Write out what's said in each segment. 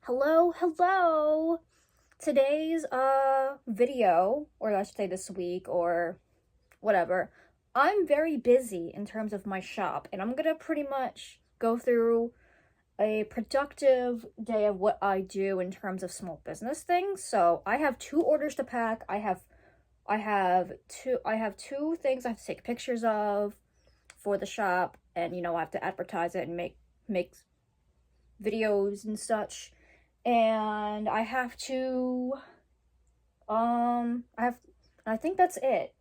Hello. Today's video, or I should say this week or whatever. I'm very busy in terms of my shop, and I'm gonna pretty much go through a productive day of what I do in terms of small business things. So, I have two orders to pack. I have two things I have to take pictures of for the shop, and I have to advertise it and make videos and such. And I think that's it.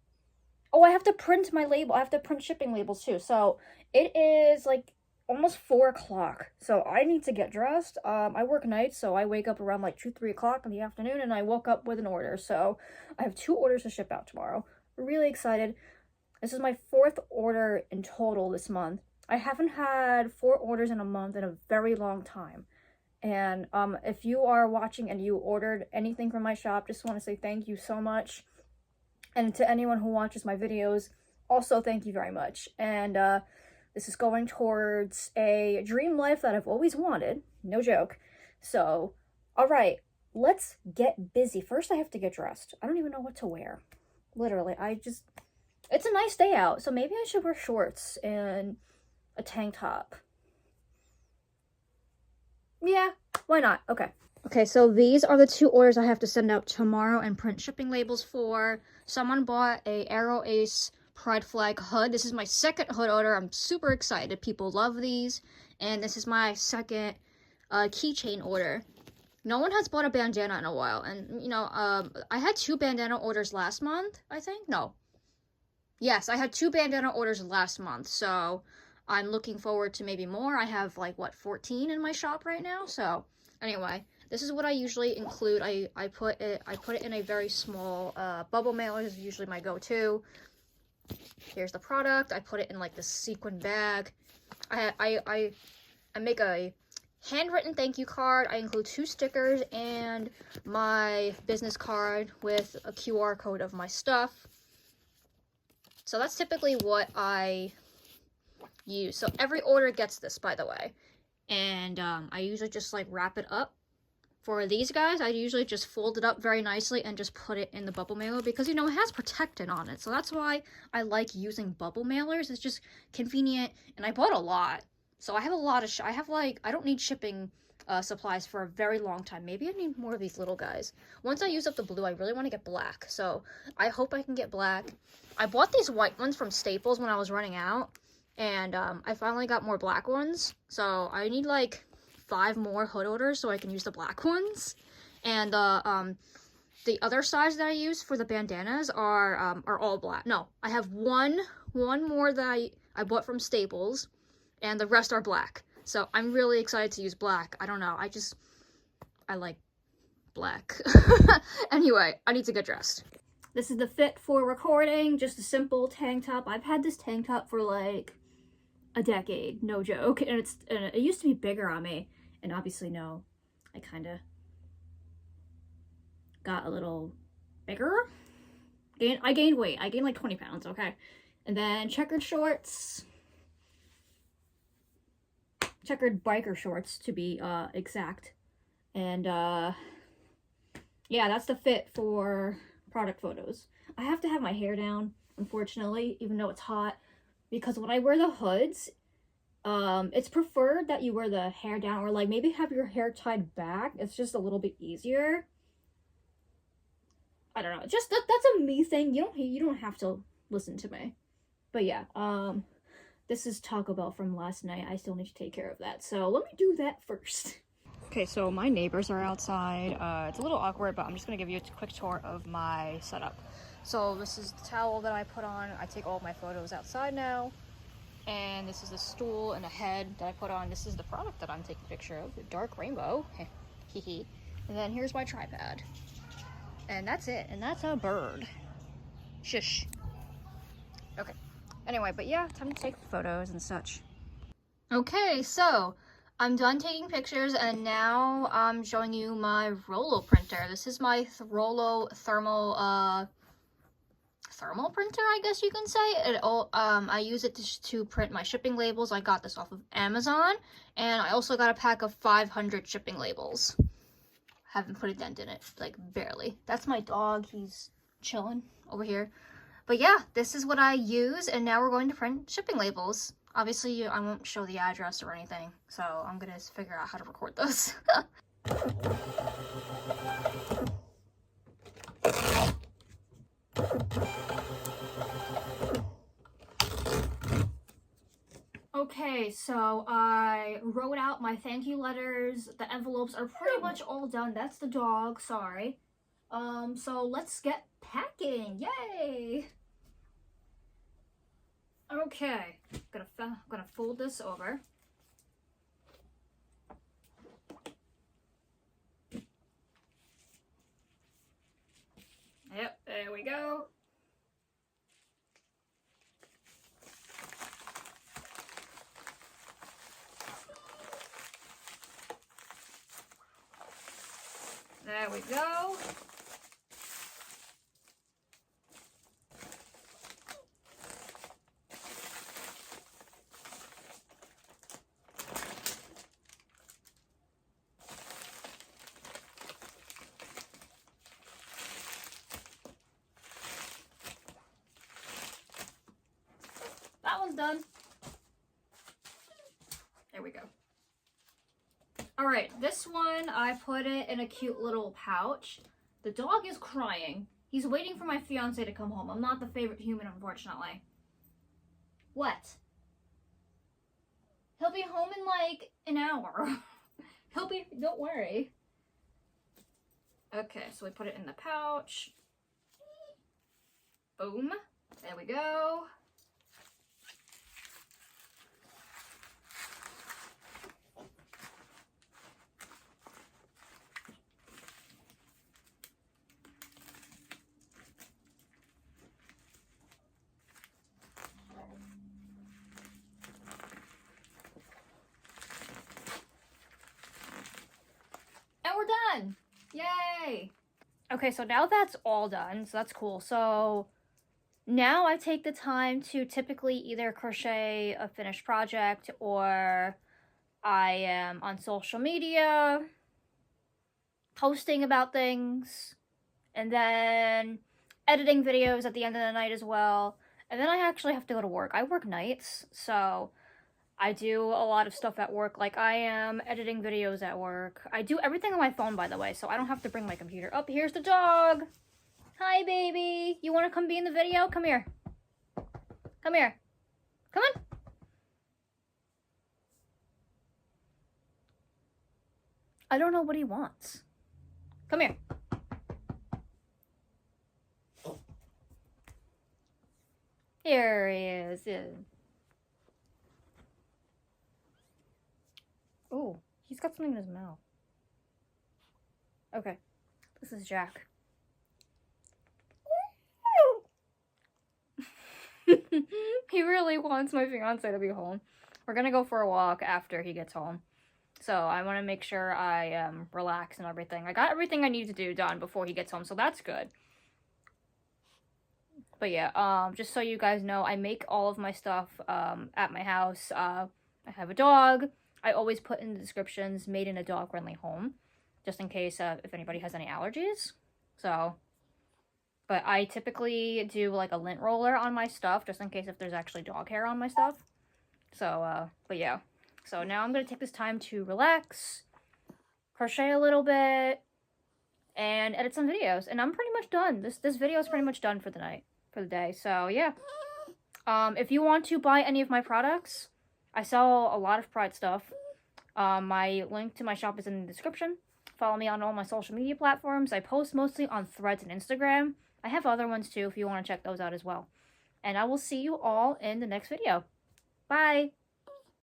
Oh, I have to print my label. I have to print shipping labels too. So it is like almost 4 o'clock. So I need to get dressed. I work nights, so I wake up around like 2, 3 o'clock in the afternoon, and I woke up with an order. So I have two orders to ship out tomorrow. Really excited. This is my fourth order in total this month. I haven't had 4 orders in a month in a very long time. And if you are watching and you ordered anything from my shop, just want to say thank you so much. And to anyone who watches my videos, also thank you very much. And this is going towards a dream life that I've always wanted. No joke. So, all right, let's get busy. First, I have to get dressed. I don't even know what to wear. Literally, it's a nice day out, so maybe I should wear shorts and a tank top. Yeah, why not? Okay, so these are the two orders I have to send out tomorrow and print shipping labels for. Someone bought a Aero Ace Pride Flag hood. This is my second hood order. I'm super excited. People love these. And this is my second keychain order. No one has bought a bandana in a while. And, I had 2 bandana orders last month, I think. No. Yes, I had 2 bandana orders last month, so I'm looking forward to maybe more. I have, 14 in my shop right now, so anyway, this is what I usually include. I put it in a very small bubble mailer. This is usually my go-to. Here's the product. I put it in, this sequin bag. I make a handwritten thank you card. I include 2 stickers and my business card with a QR code of my stuff. So that's typically what I use. So every order gets this, by the way. And I usually just wrap it up. For these guys, I usually just fold it up very nicely and just put it in the bubble mailer because, it has protectant on it. So that's why I like using bubble mailers. It's just convenient. And I bought a lot. So I have a lot of, I don't need shipping supplies for a very long time. Maybe I need more of these little guys. Once I use up the blue, I really want to get black. So I hope I can get black. I bought these white ones from Staples when I was running out. And I finally got more black ones. So I need 5 more hood orders so I can use the black ones. And the other size that I use for the bandanas are all black. No, I have one more that I bought from Staples, and the rest are black. So I'm really excited to use black. I don't know. I like black. Anyway, I need to get dressed. This is the fit for recording. Just a simple tank top. I've had this tank top for a decade, no joke. And it used to be bigger on me. And obviously, no, I kind of got a little bigger. I gained weight. I gained 20 pounds, okay? And then checkered shorts. Checkered biker shorts, to be exact. And, yeah, that's the fit for product photos. I have to have my hair down, unfortunately, even though it's hot. Because when I wear the hoods, it's preferred that you wear the hair down or maybe have your hair tied back. It's just a little bit easier. I don't know. Just that's a me thing. You don't have to listen to me. But yeah, this is Taco Bell from last night. I still need to take care of that. So let me do that first. Okay, so my neighbors are outside. It's a little awkward, but I'm just gonna give you a quick tour of my setup. So this is the towel that I put on. I take all of my photos outside now. And this is the stool and a head that I put on. This is the product that I'm taking a picture of, the dark rainbow. Hee. And then here's my tripod. And that's it. And that's a bird. Shush. Okay. Anyway, but yeah, time to take photos and such. Okay, so I'm done taking pictures, and now I'm showing you my Rollo printer. This is my Rollo thermal printer, I guess you can say. I use it to print my shipping labels. I got this off of Amazon, and I also got a pack of 500 shipping labels. haven't put a dent in it, like barely. That's my dog, he's chilling over here. But yeah, this is what I use, and now we're going to print shipping labels. Obviously, I won't show the address or anything, so I'm gonna figure out how to record those. Okay, so I wrote out my thank you letters. The envelopes are pretty much all done. That's the dog, sorry. So let's get packing. Yay! Okay, gonna fold this over. Yep, there we go. There we go. That one's done. There we go. Alright, this one, I put it in a cute little pouch. The dog is crying. He's waiting for my fiance to come home. I'm not the favorite human, unfortunately. What? He'll be home in like an hour. Don't worry. Okay, so we put it in the pouch. Boom. There we go. And we're done! Yay! Okay, so now that's all done, so that's cool. So now I take the time to typically either crochet a finished project, or I am on social media posting about things, and then editing videos at the end of the night as well. And then I actually have to go to work. I work nights, so I do a lot of stuff at work. Like, I am editing videos at work. I do everything on my phone, by the way, so I don't have to bring my computer. Oh, here's the dog! Hi, baby! You want to come be in the video? Come here. Come here. Come on! I don't know what he wants. Come here. Here he is. Oh, he's got something in his mouth. Okay, this is Jack. He really wants my fiance to be home. We're gonna go for a walk after he gets home. So I want to make sure I relax and everything. I got everything I need to do done before he gets home, so that's good. But yeah, just so you guys know, I make all of my stuff at my house. I have a dog. I always put in the descriptions, made in a dog-friendly home, just in case if anybody has any allergies. So, but I typically do like a lint roller on my stuff, just in case if there's actually dog hair on my stuff. So, but yeah. So now I'm going to take this time to relax, crochet a little bit, and edit some videos. And I'm pretty much done. This video is pretty much done for the night, for the day. So yeah. If you want to buy any of my products, I sell a lot of Pride stuff. My link to my shop is in the description. Follow me on all my social media platforms. I post mostly on Threads and Instagram. I have other ones too if you want to check those out as well. And I will see you all in the next video. Bye!